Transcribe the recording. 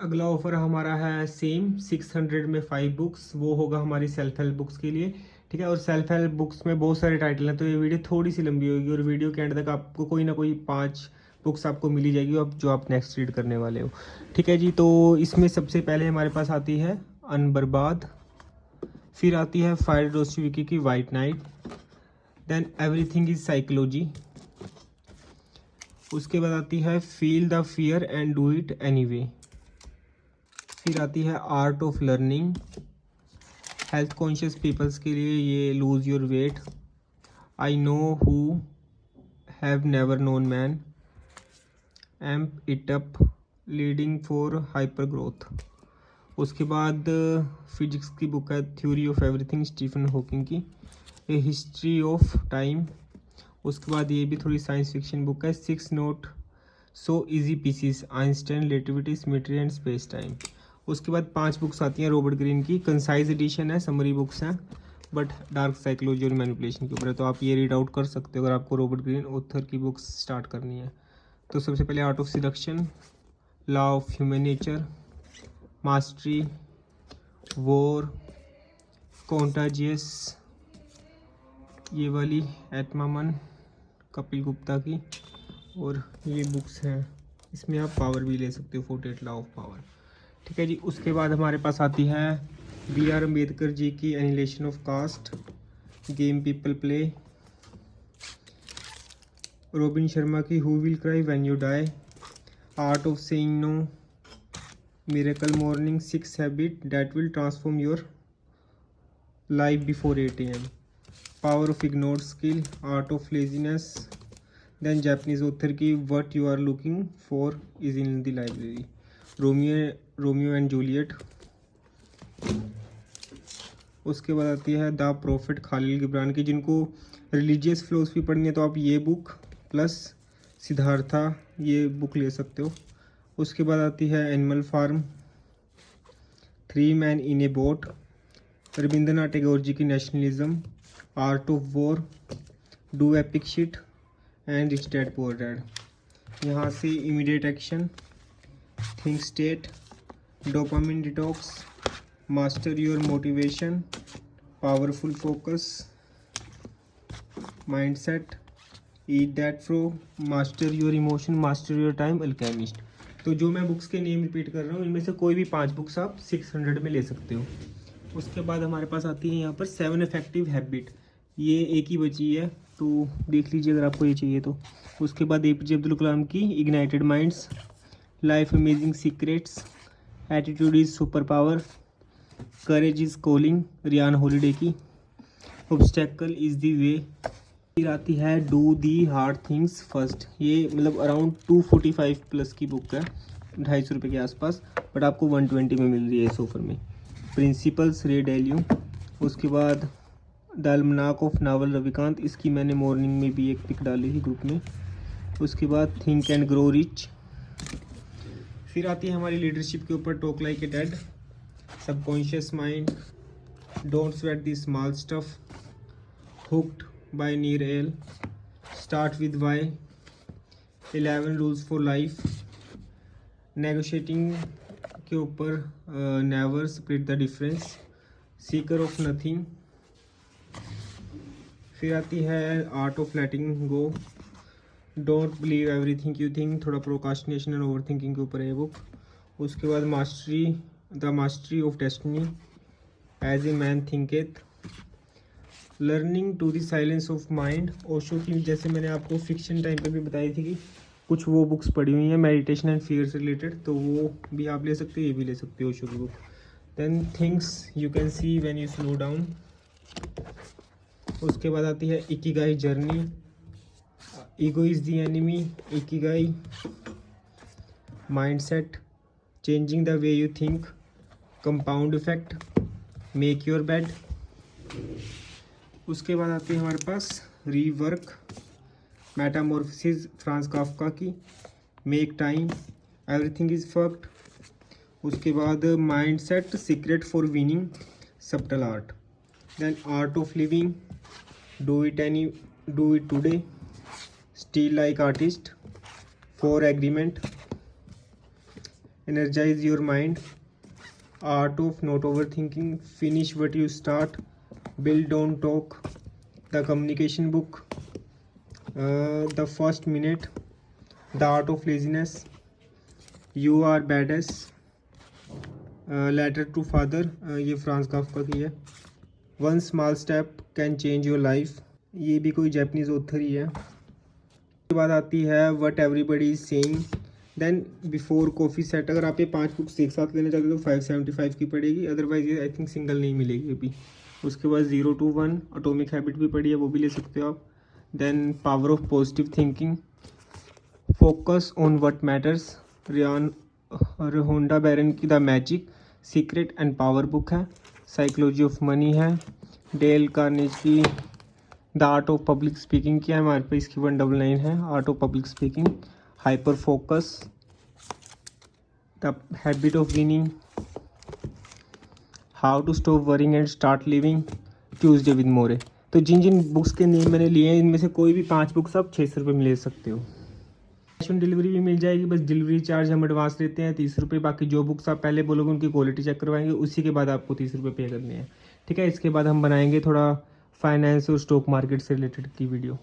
अगला ऑफर हमारा है सेम 600 में 5 बुक्स, वो होगा हमारी सेल्फ हेल्प बुक्स के लिए। ठीक है, और सेल्फ हेल्प बुक्स में बहुत सारे टाइटल हैं, तो ये वीडियो थोड़ी सी लंबी होगी और वीडियो के एंड तक आपको कोई ना कोई 5 बुक्स आपको मिली जाएगी अब जो आप नेक्स्ट रीड करने वाले हो। ठीक है जी, तो इसमें सबसे पहले हमारे पास आती है अनबर्बाद, फिर आती है फायर डोस्टोयेव्स्की की white night, then everything is psychology, उसके बाद आती है feel the fear and do it anyway, फिर आती है art of learning, health conscious peoples के लिए ये lose your weight, I know who have never known man, amp it up, leading for hyper growth. उसके बाद फिजिक्स की book है theory of everything Stephen Hawking की, ए हिस्ट्री ऑफ टाइम। उसके बाद ये भी थोड़ी साइंस फिक्शन बुक है, 6 not so easy pieces, Einstein, relativity, symmetry and space time. उसके बाद 5 बुक्स आती हैं रॉबर्ट ग्रीन की, कंसाइज एडिशन है, समरी बुक्स हैं, बट डार्क साइकोलॉजी और मैनिपुलेशन के ऊपर है, तो आप ये रीड आउट कर सकते हो अगर आपको रॉबर्ट ग्रीन ऑथर की बुक्स स्टार्ट करनी है। तो सबसे पहले art of seduction, law of human nature, mastery, war, contagious, ये वाली एटमामन, कपिल गुप्ता की, और ये बुक्स हैं, इसमें आप पावर भी ले सकते हो, 48 लॉ ऑफ पावर। ठीक है जी, उसके बाद हमारे पास आती है बी आर अम्बेडकर जी की annihilation of caste, game people play, Robin Sharma की who will cry when you die, art of saying no, miracle morning, 6 habit that will transform your life before 8 AM, power of ignored skill, art of laziness, then Japanese author की what you are looking for is in the library, Romeo and Juliet. उसके बाद आती है the profit खालिल गिब्रान की, जिनको religious philosophy पढ़नी है तो आप ये बुक प्लस सिद्धार्था ये बुक ले सकते हो। उसके बाद आती है animal farm, 3 man in a boat, Rabindranath Tagore ji की nationalism, art of war, do epic shit and rich dad poor dad. यहाँ से immediate action, think state, dopamine detox, master your motivation, powerful focus, mindset, eat that frog, master your emotion, master your time, alchemist. तो जो मैं books के name repeat कर रहा हूँ इनमें से कोई भी 5 बुक्स आप 600 में ले सकते हो। उसके बाद हमारे पास आती है यहाँ पर 7 इफेक्टिव हैबिट, ये एक ही बची है तो देख लीजिए अगर आपको ये चाहिए तो। उसके बाद APJ अब्दुल कलाम की ignited minds, life amazing secrets, attitude is super power, courage is calling, Ryan Holiday की, ऑब्स्टेकल इज द वे। फिर आती है do the hard things first, ये मतलब अराउंड 245 प्लस की बुक है, 250 रुपये के आसपास, बट आपको 120 में मिल रही है इस ऑफर में। प्रिंसिपल्स रे डेल्यू। उसके बाद द अल्मनाक ऑफ नावल रविकांत, इसकी मैंने मॉर्निंग में भी एक पिक डाली थी ग्रुप में। उसके बाद थिंक एंड ग्रो रिच। फिर आती है हमारी लीडरशिप के ऊपर talk like a TED, subconscious mind, don't sweat the small stuff, hooked by Nir Eyal, start with why, 11 rules for life, negotiating के ऊपर never split the difference, seeker of nothing. फिर आती है art of letting go, don't believe everything you think, थोड़ा procrastination and overthinking के ऊपर है ये बुक। उसके बाद the mastery of destiny, as a man thinketh, learning to the silence of mind, Osho की, जैसे मैंने आपको फिक्शन टाइम पे भी बताई थी कि कुछ वो बुक्स पढ़ी हुई हैं मेडिटेशन एंड फियर से रिलेटेड, तो वो भी आप ले सकते हो, ये भी ले सकते हो ओशो की बुक। Then things you can see when you slow down. उसके बाद आती है ikigai journey, ego is the enemy, ikigai, mindset, changing the way you think, compound effect, make your bed. उसके बाद आती है हमारे पास रीवर्क, मेटामॉर्फोसिस फ्रांस काफ्का की, make time, everything is fucked. उसके बाद mindset, secret for winning, subtle art. Then art of living, do it today, steal like artist, for agreement, energize your mind, art of not over thinking, finish what you start, build don't talk, the communication book, the first minute, the art of laziness, you are badass, letter to father, ये Franz Kafka की है, one small step can change your life, ये भी कोई Japanese author he है। उसके बाद आती है what everybody is saying, then before coffee set. अगर आप ये 5 बुक्स एक साथ लेना चाहते हो तो 575 की पड़ेगी, अदरवाइज ये आई थिंक सिंगल नहीं मिलेगी अभी। उसके बाद 0 to 1 एटॉमिक हैबिट भी पड़ी है, वो भी ले सकते हो आप। Then power of positive thinking, focus on what matters, Rhonda Byrne की the magic, secret and power book है। साइकोलॉजी ऑफ मनी है, Dale Carnegie the art of public speaking की है हमारे पे, इसकी 199 है, art of public speaking. Hyper focus, the habit of winning, how to stop worrying and start living, Tuesday with Morrie. तो जिन जिन बुक्स के नेम मैंने लिए हैं इनमें से कोई भी 5 बुक्स आप 600 रुपये में ले सकते हो। कैश ऑन डिलीवरी भी मिल जाएगी, बस डिलीवरी चार्ज हम एडवांस लेते हैं 30 रुपये। बाकी जो बुक्स आप पहले बोलोगे उनकी क्वालिटी चेक करवाएंगे, उसी के बाद आपको 30 रुपये पे करने हैं। ठीक है, इसके बाद हम बनाएंगे थोड़ा फाइनेंस और स्टॉक मार्केट से रिलेटेड की वीडियो।